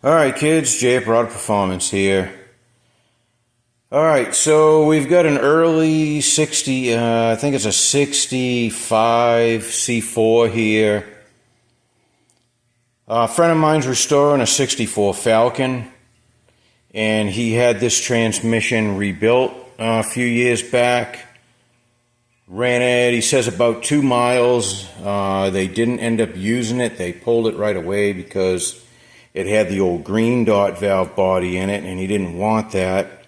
Alright kids, Jay at Broad Performance here. Alright, so we've got an early 60, I think it's a 65 C4 here. A friend of mine's restoring a 64 Falcon, and he had this transmission rebuilt a few years back. Ran it, he says, about 2 miles. They didn't end up using it. They pulled it right away because it had the old green dot valve body in it, and he didn't want that.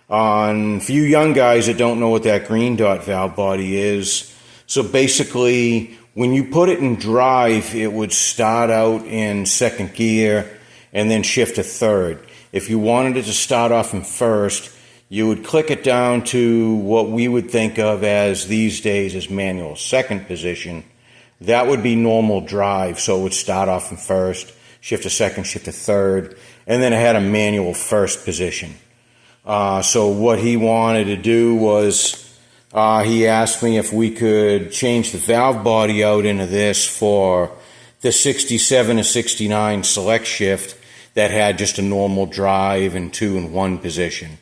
And for you young guys that don't know what that green dot valve body is, so basically when you put it in drive, it would start out in second gear and then shift to third. If you wanted it to start off in first, you would click it down to what we would think of as these days as manual second position. That would be normal drive, so it would start off in first, shift to second, shift to third, and then it had a manual first position. So what he wanted to do was, he asked me if we could change the valve body out into this for the 67 to 69 select shift that had just a normal drive and 2 and 1 position.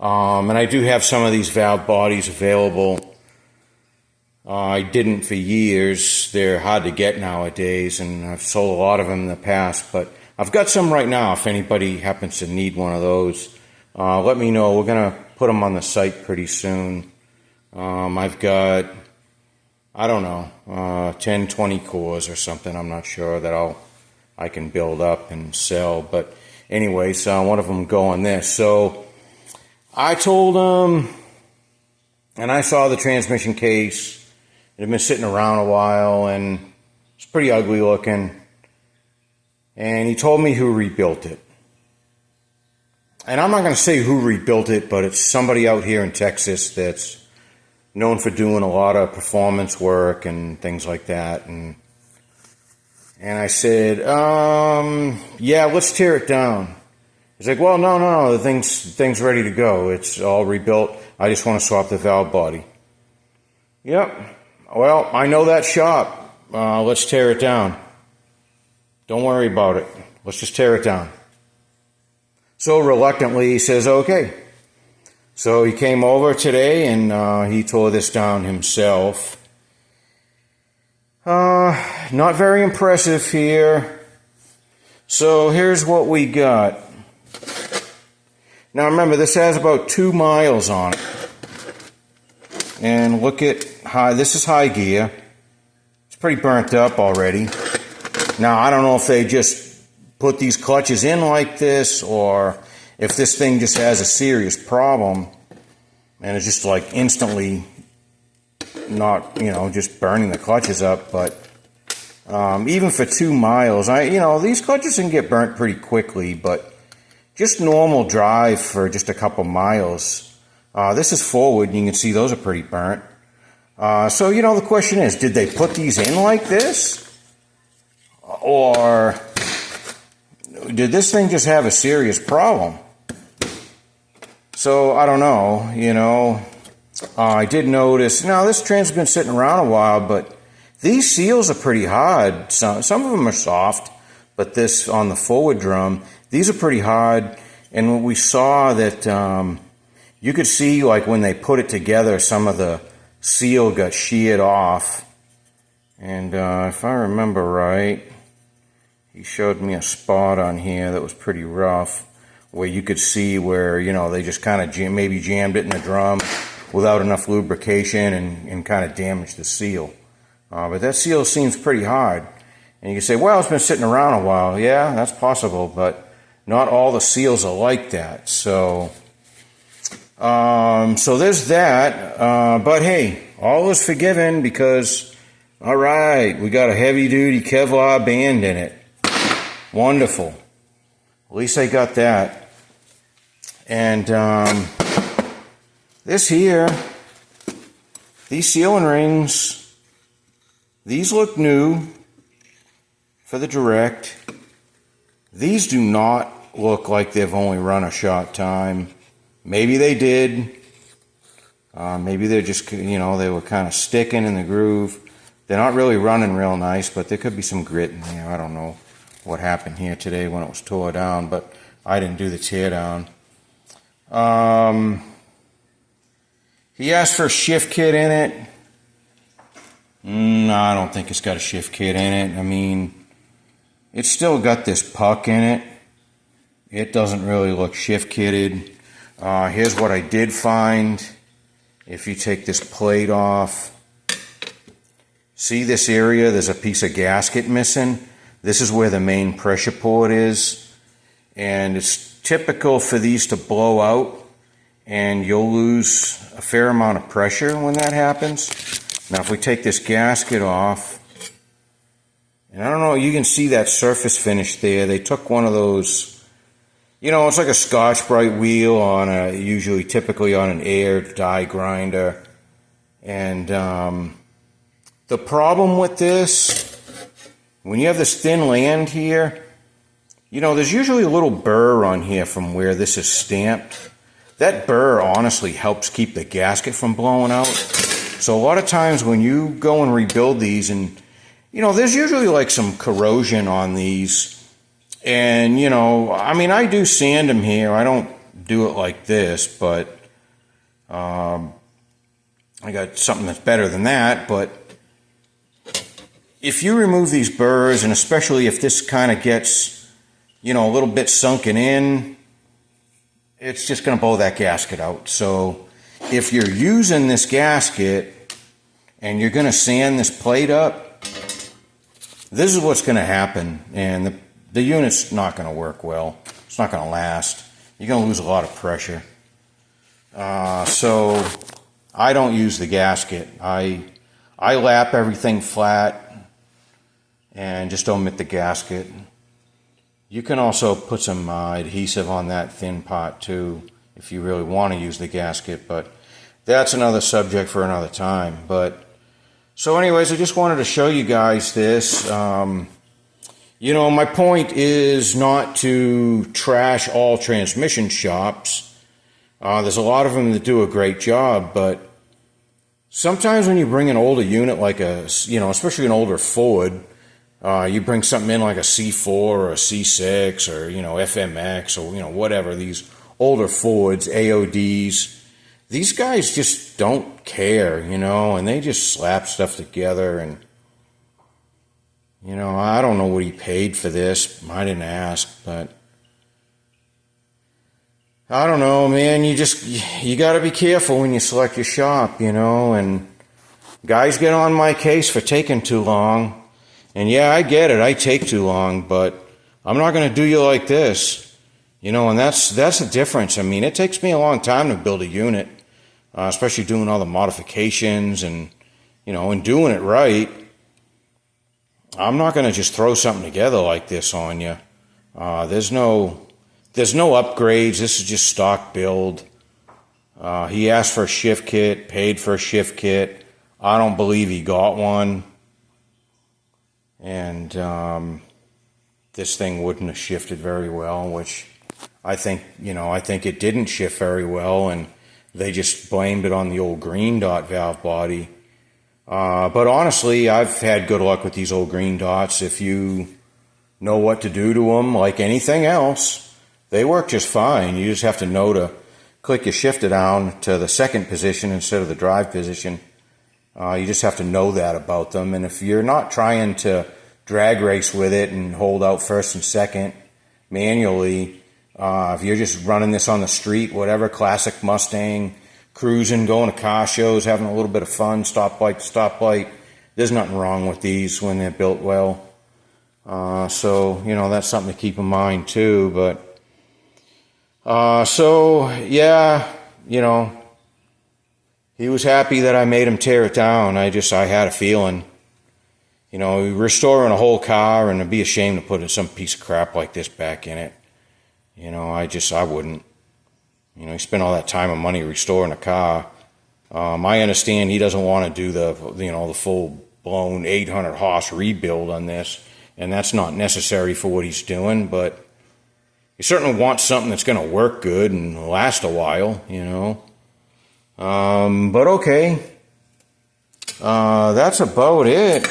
And I do have some of these valve bodies available. I didn't for years. They're hard to get nowadays, and I've sold a lot of them in the past, but I've got some right now if anybody happens to need one of those. Let me know. We're going to put them on the site pretty soon. I've got, I don't know, 10, 20 cores or something. I'm not sure that I can build up and sell, but anyways, one of them go on this. So I told him, and I saw the transmission case. It had been sitting around a while, and it's pretty ugly looking. And he told me who rebuilt it. And I'm not going to say who rebuilt it, but it's somebody out here in Texas that's known for doing a lot of performance work and things like that. And I said, yeah, let's tear it down. He's like, well, no, the thing's ready to go. It's all rebuilt. I just want to swap the valve body. Yep. Well, I know that shop. Let's tear it down. Don't worry about it. Let's just tear it down. So reluctantly, he says, okay. So he came over today, and he tore this down himself. Not very impressive here. So here's what we got. Now remember, this has about 2 miles on it. And look at this is high gear. It's pretty burnt up already. Now, I don't know if they just put these clutches in like this, or if this thing just has a serious problem and it's just like instantly not, just burning the clutches up. But even for 2 miles, these clutches can get burnt pretty quickly, but just normal drive for just a couple miles. This is forward, and you can see those are pretty burnt. So, the question is, did they put these in like this? Or did this thing just have a serious problem? So, I don't know, I did notice, now this train's been sitting around a while, but these seals are pretty hard. Some of them are soft, but this on the forward drum, these are pretty hard. And we saw that you could see, like, when they put it together, some of the seal got sheared off. And if I remember right, he showed me a spot on here that was pretty rough, where you could see where, they just kind of maybe jammed it in the drum without enough lubrication and kind of damaged the seal. But that seal seems pretty hard. And you can say, well, it's been sitting around a while. Yeah, that's possible, but not all the seals are like that. So there's that. But hey, all is forgiven because, all right, we got a heavy-duty Kevlar band in it. Wonderful. At least I got that. And this here, these sealing rings, these look new for the direct. These do not look like they've only run a short time. Maybe they did. Maybe they're just, they were kind of sticking in the groove. They're not really running real nice, but there could be some grit in there. I don't know. what happened here today when it was tore down, but I didn't do the tear down. He asked for a shift kit in it. No, I don't think it's got a shift kit in it. I mean, it's still got this puck in it. It doesn't really look shift kitted. Here's what I did find. If you take this plate off, see this area? There's a piece of gasket missing. This is where the main pressure port is. And it's typical for these to blow out, and you'll lose a fair amount of pressure when that happens. Now if we take this gasket off, and I don't know, you can see that surface finish there. They took one of those, you know, it's like a Scotch-Brite wheel on a, typically on an air die grinder. And the problem with this, when you have this thin land here, you know, there's usually a little burr on here from where this is stamped. That burr honestly helps keep the gasket from blowing out. So a lot of times when you go and rebuild these, and you know, there's usually like some corrosion on these. And you know, I mean, I do sand them here. I don't do it like this, but I got something that's better than that. But if you remove these burrs, and especially if this kind of gets, you know, a little bit sunken in, it's just going to blow that gasket out. So if you're using this gasket and you're going to sand this plate up, this is what's going to happen. And the unit's not going to work well. It's not going to last. You're going to lose a lot of pressure. So I don't use the gasket. I lap everything flat and just omit the gasket. You can also put some adhesive on that thin part too if you really want to use the gasket, but that's another subject for another time. But so anyways, I just wanted to show you guys this. You know, my point is not to trash all transmission shops. There's a lot of them that do a great job, but sometimes when you bring an older unit like a, you know, especially an older Ford, you bring something in like a C4 or a C6 or, you know, FMX or, you know, whatever, these older Fords, AODs, these guys just don't care, you know, and they just slap stuff together. And, you know, I don't know what he paid for this. I didn't ask, but I don't know, man. You got to be careful when you select your shop, you know, and guys get on my case for taking too long. And yeah, I get it. I take too long, but I'm not going to do you like this, you know. And that's the difference. I mean, it takes me a long time to build a unit, especially doing all the modifications and, you know, and doing it right. I'm not going to just throw something together like this on you. There's no upgrades. This is just stock build. He asked for a shift kit, paid for a shift kit. I don't believe he got one. And this thing wouldn't have shifted very well, which I think, you know, I think it didn't shift very well, and they just blamed it on the old green dot valve body. But honestly, I've had good luck with these old green dots. If you know what to do to them, like anything else, they work just fine. You just have to know to click your shifter down to the second position instead of the drive position. You just have to know that about them. And if you're not trying to drag race with it and hold out first and second manually, if you're just running this on the street, whatever, classic Mustang, cruising, going to car shows, having a little bit of fun, stoplight to stoplight, there's nothing wrong with these when they're built well. So, you know, that's something to keep in mind too. But so, yeah, you know, he was happy that I made him tear it down. I had a feeling, you know, restoring a whole car, and it'd be a shame to put some piece of crap like this back in it. You know, I wouldn't. You know, he spent all that time and money restoring a car. I understand he doesn't want to do the full-blown 800 horse rebuild on this, and that's not necessary for what he's doing, but he certainly wants something that's going to work good and last a while, you know. But okay, that's about it.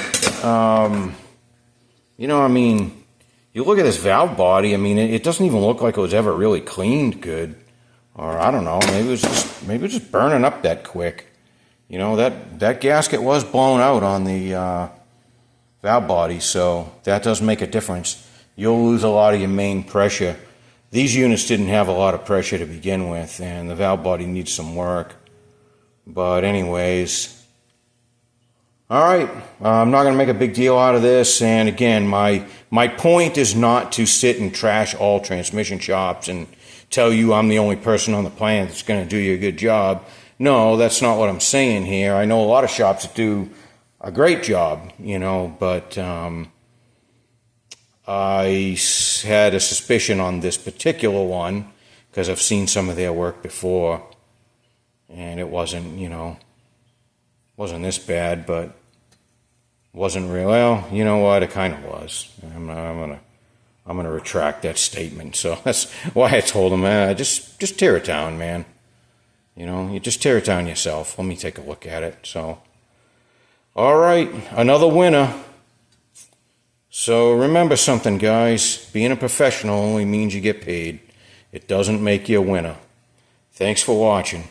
You know, I mean, You look at this valve body, I mean, it doesn't even look like it was ever really cleaned good. Or I don't know, maybe it was just burning up that quick. You know, that gasket was blown out on the valve body, so that does make a difference. You'll lose a lot of your main pressure. These units didn't have a lot of pressure to begin with, and the valve body needs some work. But anyways, all right, I'm not going to make a big deal out of this. And again, my point is not to sit and trash all transmission shops and tell you I'm the only person on the planet that's going to do you a good job. No, that's not what I'm saying here. I know a lot of shops that do a great job, you know, but I had a suspicion on this particular one because I've seen some of their work before, and it wasn't, you know, wasn't this bad, but wasn't real. Well, you know what? It kind of was. I'm gonna retract that statement. So that's why I told him, just tear it down, man. You know, you just tear it down yourself. Let me take a look at it. So, all right, another winner. So remember something, guys. Being a professional only means you get paid. It doesn't make you a winner. Thanks for watching.